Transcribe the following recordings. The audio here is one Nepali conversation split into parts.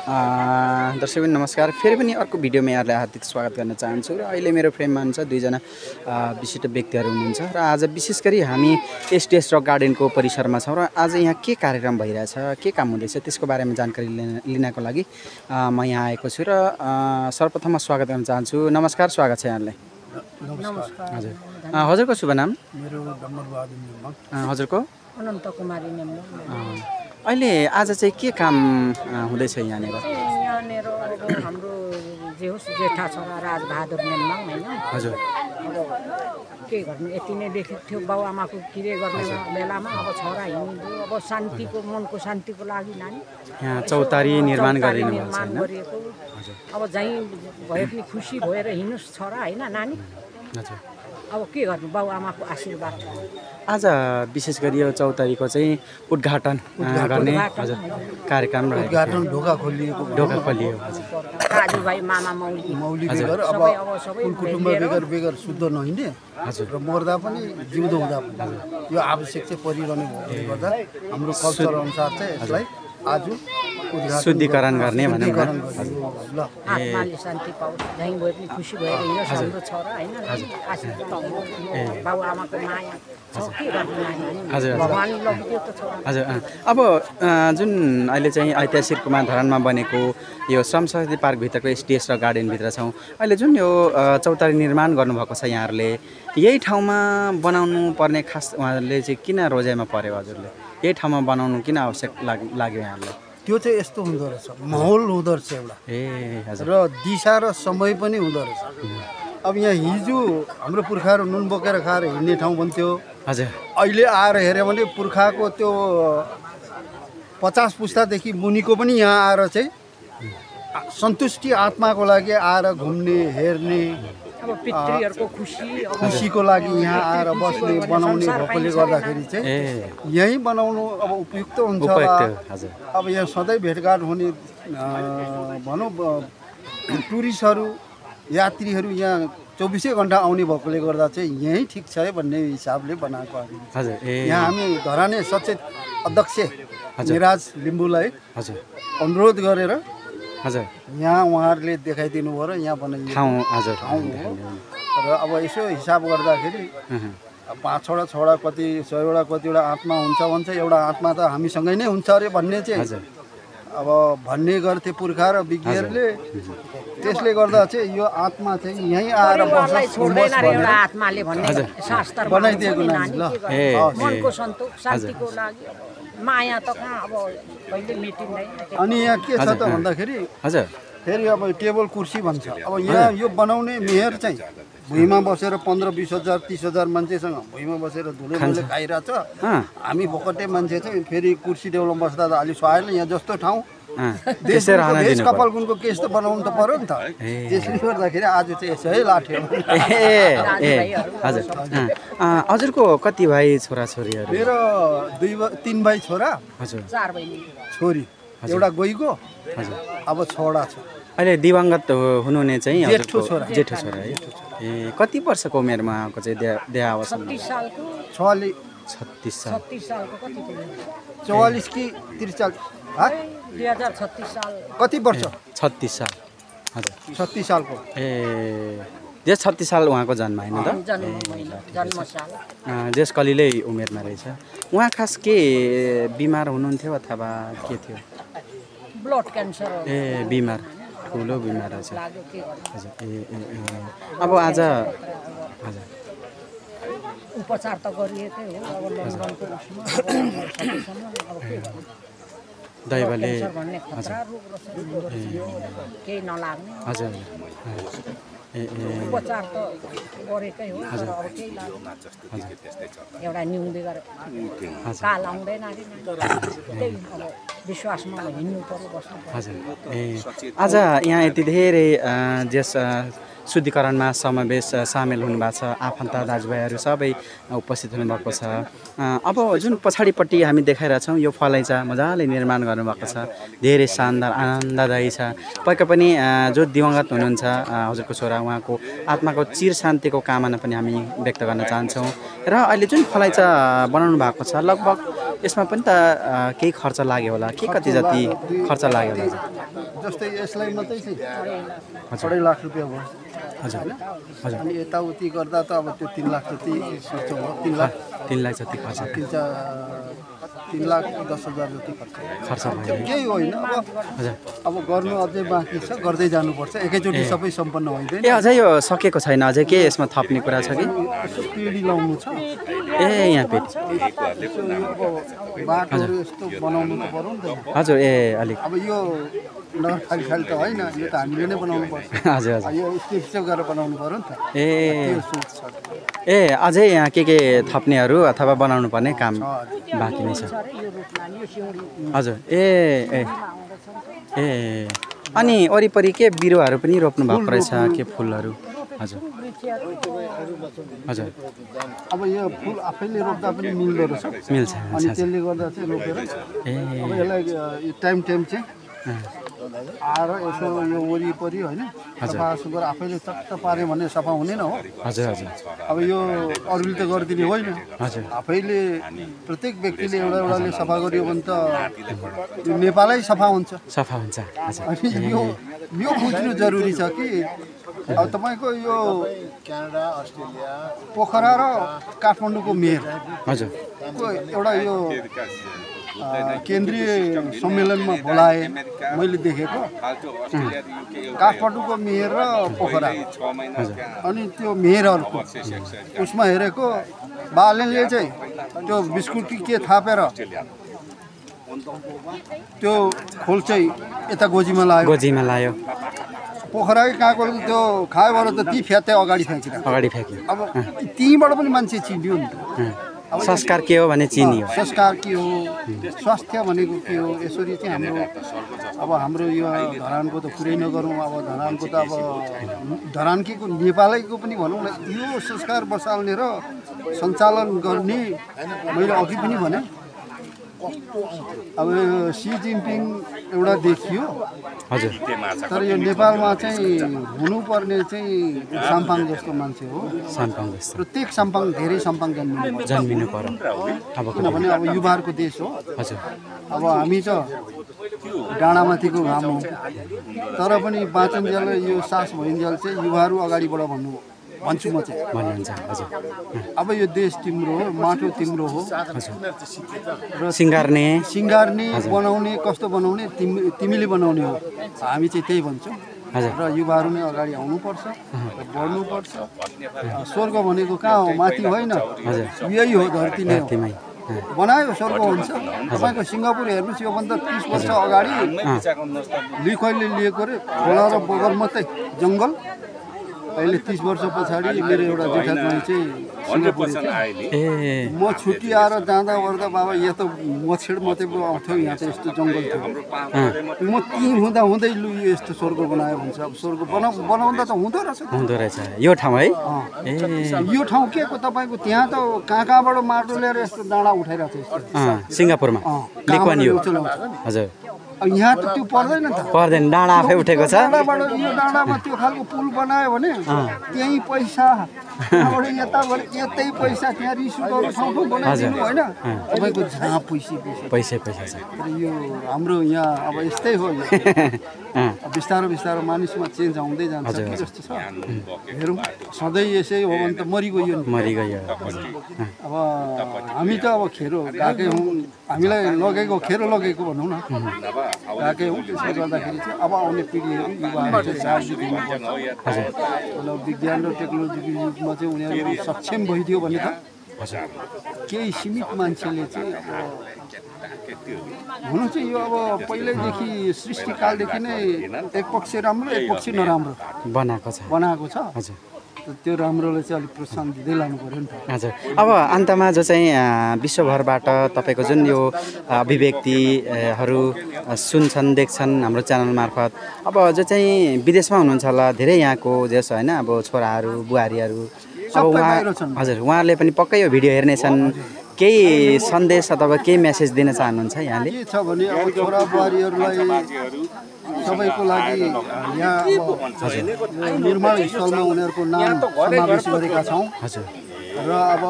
दर्शकबिन नमस्कार। फेरि पनि अर्को भिडियोमा यहाँहरूलाई हार्दिक स्वागत गर्न चाहन्छु र अहिले मेरो फ्रेममा हुन्छ दुईजना विशिष्ट व्यक्तिहरू हुनुहुन्छ र आज विशेष गरी हामी एसडिएस रक गार्डनको परिसरमा छौँ र आज यहाँ के कार्यक्रम भइरहेछ, के काम हुँदैछ त्यसको बारेमा जानकारी लिनको लागि म यहाँ आएको छु र सर्वप्रथम स्वागत गर्न चाहन्छु। नमस्कार, स्वागत छ यहाँलाई। नमस्कार। हजुर, हजुरको शुभ नाम? मेरो डम्बरबहादुर नेम्बङ। हजुरको? अनन्त कुमारी नेम्बङ। अहिले आज चाहिँ के काम हुँदैछ यहाँनिर? यहाँनिर अब हाम्रो जे होस् जेठा छोरा राजबहादुर नेम्बङ होइन। हजुर। अब के गर्नु, यति नै देखेको थियो बाउ आमाको किरे गर्ने बेलामा। अब छोरा हिँड्यो, अब शान्तिको, मनको शान्तिको लागि नानी यहाँ चौतारी निर्माण गरिएको अब जहीँ भए पनि खुसी भएर हिँड्नुहोस् छोरा होइन नानी। हजुर। अब के गर्नु, बाउ आमाको आशीर्वाद। आज विशेष गरी यो चौतारीको चाहिँ उद्घाटन गर्ने हजुर कार्यक्रम रहेको थियो। उद्घाटन ढोका खोलिएको, ढोका खोलियो। दाजुभाइ मामा मौली बेगर अब कुटुम्ब बेगर शुद्ध नहिँड्ने हजुर र मर्दा पनि जिउँदो हुँदा पनि यो आवश्यक चाहिँ परिरहने भएकोले गर्दा हाम्रो कल्चर अनुसार चाहिँ यसलाई आज शुद्धिकरण गर्ने भनौँ न। ल आत्माले शान्ति पाओस्, जहीँ गए पनि खुसी भएर हिँड्योस् हाम्रो छोरा होइन। बाउ आमाको माया हजुर भगवान लगिदियो त छोरा। हजुर। अब जुन अहिले चाहिँ ऐतिहासिक कुमार धरानमा बनेको यो श्रम शक्ति पार्कभित्रको एसडिएस र गार्डनभित्र छौँ। अहिले जुन यो चौतारी निर्माण गर्नुभएको छ यहाँहरूले, यही ठाउँमा बनाउनु पर्ने खास उहाँहरूले चाहिँ किन रोजाइमा पर्यो? हजुरले यही ठाउँमा बनाउनु किन आवश्यक लाग्यो यहाँहरूलाई? त्यो चाहिँ यस्तो हुँदो रहेछ, माहौल हुँदो रहेछ एउटा र दिशा र समय पनि हुँदो रहेछ। अब यहाँ हिजो हाम्रो पुर्खाहरू नुन बोकेर खाएर हिँड्ने ठाउँ भन्थ्यो। हजुर। अहिले आएर हेऱ्यो भने पुर्खाको त्यो 50 पुस्तादेखि मुनिको पनि यहाँ आएर चाहिँ सन्तुष्टि आत्माको लागि आएर घुम्ने हेर्ने, अब पितृहरूको खुसीको लागि यहाँ आएर बस्ने बनाउने भएकोले गर्दाखेरि चाहिँ यहीँ बनाउनु अब उपयुक्त हुन्छ। अब यहाँ सधैँ भेटघाट हुने भनौँ टुरिस्टहरू यात्रीहरू यहाँ 24 घन्टा आउने भएकोले गर्दा चाहिँ यहीँ ठिक छ है भन्ने हिसाबले बनाएको हजुर। यहाँ हामी धराने सचेत अध्यक्ष निराज लिम्बूलाई अनुरोध गरेर हजुर यहाँ उहाँहरूले देखाइदिनु भयो र यहाँ बनाइदिनु ठाउँ हजुर ठाउँ हो। र अब यसो हिसाब गर्दाखेरि 5वटा 6वटा कति 100वटा कतिवटा आत्मा हुन्छ भन्छ, एउटा आत्मा त हामीसँगै नै हुन्छ अरे भन्ने चाहिँ अब भन्ने गर्थ्यो पुर्खा र विज्ञहरूले। त्यसले गर्दा चाहिँ यो आत्मा चाहिँ यहीँ आएर बनाइदिएको मनको सन्तोष शान्तिको लागि माया त कहाँ अब कहिले मेटिँदैन। अनि यहाँ के छ त भन्दाखेरि हजुर फेरि अब टेबल कुर्सी भन्छ। अब यहाँ यो बनाउने मेयर चाहिँ भुइँमा बसेर 15-20 हजार 30 हजार मान्छेसँग भुइँमा बसेर धुले खाइरहेछ। हामी भोकटे मान्छे चाहिँ फेरि कुर्सी टेबलमा बस्दा त अलि सुहाएन। यहाँ जस्तो ठाउँ देश कपालकुनको केस त बनाउनु त पर्यो नि त। त्यसले गर्दाखेरि आज चाहिँ यसो है लाठ्यो। हजुर। हजुरको कति भाइ छोराछोरीहरू? मेरो 3 भाइ छोरा, हजुर 4 बहिनी छोरी, एउटा गइको, हजुर अब 6वटा छ। अहिले दिवंगत हुनुहुने चाहिँ जेठो छोरा है। ए कति वर्षको उमेरमा आएको चाहिँ देहावसान? 36 सालको 36 सालको कति थियो? 44 कि 43 2036 साल कति वर्ष? 36 साल। हजुर 36 सालको। ए जे 36 साल उहाँको जन्म होइन त? जन्म साल जेस कलिलै उमेरमा रहेछ। उहाँ खास के बिमार हुनुहुन्थ्यो अथवा के थियो? Blood cancer. ए बिमार, ठुलो बिमार रहेछ। हजुर। अब आज हजुर उपचार त गरिएकै हो। अब लन्डनको दैवले केही नलाग्ने हजुर उपचार त गरेकै हो। अब केही लाग्दैन, एउटा न्युङ्गे गरेर काल आउँदैन। त्यही अब विश्वासमा हिँड्नु पर्यो, बस्नु पर्यो। हजुर। आज यहाँ यति धेरै जस शुद्धिकरणमा सामेल हुनुभएको छ, आफन्त दाजुभाइहरू सबै उपस्थित हुनुभएको छ। अब जुन पछाडिपट्टि हामी देखाइरहेछौँ यो फलैचा मजाले निर्माण गर्नुभएको छ, धेरै शानदार आनन्ददायी छ। पक्कै पनि जो दिवंगत हुनुहुन्छ हजुरको छोरा, उहाँको आत्माको चिर शान्तिको कामना पनि हामी व्यक्त गर्न चाहन्छौँ। र अहिले जुन फलैचा बनाउनु भएको छ लगभग यसमा पनि त केही खर्च लाग्यो होला, के कति जति खर्च लाग्यो होला? जस्तै यसलाई मात्रै चाहिँ 2.5 लाख रुपियाँ भयो हजुर हजुर अनि यताउति गर्दा त अब त्यो 3 लाख जति खर्च भयो 3 लाख 3 लाख जति खर्च 3,10,000 जति खर्च भयो त्यो केही होइन हजुर अब गर्नु अझै बाँकी छ गर्दै जानुपर्छ एकैचोटि सबै सम्पन्न हुँदैन ए अझै यो सकेको छैन अझै के यसमा थप्ने कुरा छ कि यसो पिँढी लाउनु छ ए यहाँ पेटी बाटोहरू यस्तो बनाउनु त पर्यो नि त हजुर ए अलिक अब यो नगरपालिका खाली त होइन यो त हामीले नै बनाउनु पर्छ हजुर हजुर यो स्टेप गरेर बनाउनु पर्यो नि त ए त्यो सोच छ ए अझै यहाँ के थप्नेहरू अथवा बनाउनु पर्ने काम बाँकी नै छ हजुर ए ए ए अनि वरिपरि के बिरुवाहरू पनि रोप्नु भएको रहेछ के फुलहरू हजुर हजुर अब यो फुल आफैले रोप्दा पनि मिल्दो रहेछ मिल्छ अनि त्यसले गर्दा चाहिँ रोपेर ए अब यसलाई टाइम चाहिँ आएर यसो यो वरिपरि होइन सफा सुग्घर आफैले चट्ट पाऱ्यो भने सफा हुँदैन हो हजुर हजुर अब यो अरूले त गरिदिने होइन हजुर आफैले प्रत्येक व्यक्तिले एउटाले सफा गरियो भने त यो नेपालै सफा हुन्छ सफा हुन्छ हजुर अनि यो बुझ्नु जरुरी छ कि अब तपाईँको यो क्यानाडा अस्ट्रेलिया पोखरा र काठमाडौँको मेयर हजुर एउटा यो केन्द्रीय सम्मेलनमा बोलाए मैले देखेको काठमाडौँको मेयर र पोखरा अनि त्यो मेयरहरूको उसमा हेरेको बालनले चाहिँ त्यो बिस्कुट के थापेर त्यो खोल चाहिँ यता गोजीमा लायो पोखराकै काँको त्यो खायो भएर त ती फ्यात्तै अगाडि फ्याँक्यो अब त्यहीँबाट पनि मान्छे चिन्यो नि त संस्कार के हो भने चिनियो संस्कार के हो स्वास्थ्य भनेको के हो यसरी चाहिँ हाम्रो यो धरानको त कुरै नगरौँ अब धरानको त अब धरानकै नेपालैको पनि भनौँ न यो संस्कार बसाल्ने र सञ्चालन गर्ने मैले अघि पनि भने अब सी जिनपिङ एउटा देखियो हजुर तर यो नेपालमा चाहिँ हुनुपर्ने चाहिँ साम्पाङ जस्तो मान्छे हो साम्पाङ जस्तो प्रत्येक साम्पाङ धेरै साम्पाङ जन्मिनु पर्यो अब किनभने अब युवाहरूको देश हो हजुर अब हामी त डाँडामाथिको घाम हो तर पनि बाँचुन्जेल यो सास भइन्जेल चाहिँ युवाहरू अगाडिबाट भन्छु म चाहिँ भन्नुहुन्छ हजुर अब यो देश तिम्रो हो माटो तिम्रो हो र सिँगार्ने बनाउने कस्तो बनाउने तिमीले बनाउने हो हामी चाहिँ त्यही भन्छौँ र युवाहरू नै अगाडि आउनुपर्छ बढ्नुपर्छ स्वर्ग भनेको कहाँ हो माथि होइन यही हो धरती नै हो बनायो स्वर्ग हुन्छ तपाईँको सिङ्गापुर हेर्नुहोस् योभन्दा 30 वर्ष अगाडि लिखैले लिएको रे खोला र बगर मात्रै जङ्गल अहिले 30 वर्ष पछाडि मेरो एउटा जेठा ज्वाइँ चाहिँ सिङ्गापुर म छुट्टी आएर जाँदा ओर्दा बाबा यहाँ त मछेड मात्रै आउँथ्यो यहाँ त यस्तो जङ्गल थियो म त्यहीँ हुँदै लु यस्तो स्वर्ग बनायो भन्छ अब स्वर्ग बनाउँदा त हुँदो रहेछ यो ठाउँ है यो ठाउँ के को तपाईँको त्यहाँ त कहाँबाट माटो ल्याएर यस्तो डाँडा उठाइरहेको छ यस्तो सिङ्गापुरमा हजुर यहाँ त त्यो पर्दैन डाँडा आफै उठेको छ डाँडाबाट यो डाँडामा त्यो खालको पुल बनायो भने त्यही पैसा यताबाट यतै पैसा त्यहाँ रिसोर्टहरू ठाउँ बनाइदिनु होइन तपाईँको जहाँ पैसा छ यो हाम्रो यहाँ अब यस्तै हो बिस्तारो मानिसमा चेन्ज आउँदै जान्छ कि जस्तो छ हेरौँ सधैँ यसै हो भने त मरिगयो अब हामी त अब खेरो गएकै हौँ हामीलाई खेरो लगेको भनौँ न गएकै हौँ त्यसले गर्दाखेरि चाहिँ अब आउने पिँढीहरू युवाहरू चाहिँ साहस दिनुपर्छ विज्ञान र टेक्नोलोजीको युगमा चाहिँ उनीहरू सक्षम भइदियो भने त केही सीमित मान्छेले चाहिँ हुनु चाहिँ यो अब पहिल्यैदेखि सृष्टिकालदेखि नै एक पक्ष राम्रो एक पक्ष नराम्रो बनाएको छ त्यो राम्रोले चाहिँ अलिक प्रोत्साहन दिँदै लानु पऱ्यो नि त हजुर अब अन्तमा जो चाहिँ विश्वभरबाट तपाईँको जुन यो अभिव्यक्तिहरू सुन्छन् देख्छन् हाम्रो च्यानल मार्फत अब जो चाहिँ विदेशमा हुनुहुन्छ होला धेरै यहाँको जस होइन अब छोराहरू बुहारीहरू अब हजुर उहाँहरूले पनि पक्कै यो भिडियो हेर्नेछन् केही सन्देश अथवा केही मेसेज दिन चाहनुहुन्छ यहाँले के छ भने अब छोरा बुहारीहरूलाई सबैको लागि यहाँ निर्माण स्थलमा उनीहरूको नाम समावेश गरेका छौँ र अब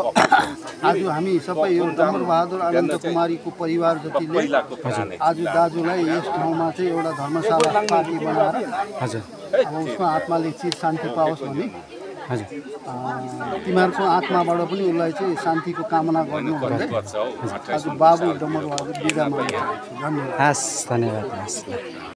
आज हामी सबै यो डम्बरबहादुर अनन्त कुमारीको परिवार जतिले आज दाजुलाई यस ठाउँमा चाहिँ एउटा धर्मशाला पार्टी बनाएर हजुर अब उसको आत्माले चिर शान्ति पाओस् भने हजुर तिमीहरूको आत्माबाट पनि उसलाई चाहिँ शान्तिको कामना गर्नु भन्दै आज बाबु डम्बरबहादुर बिदा माग्छु। धन्यवाद। हस् धन्यवाद हस्।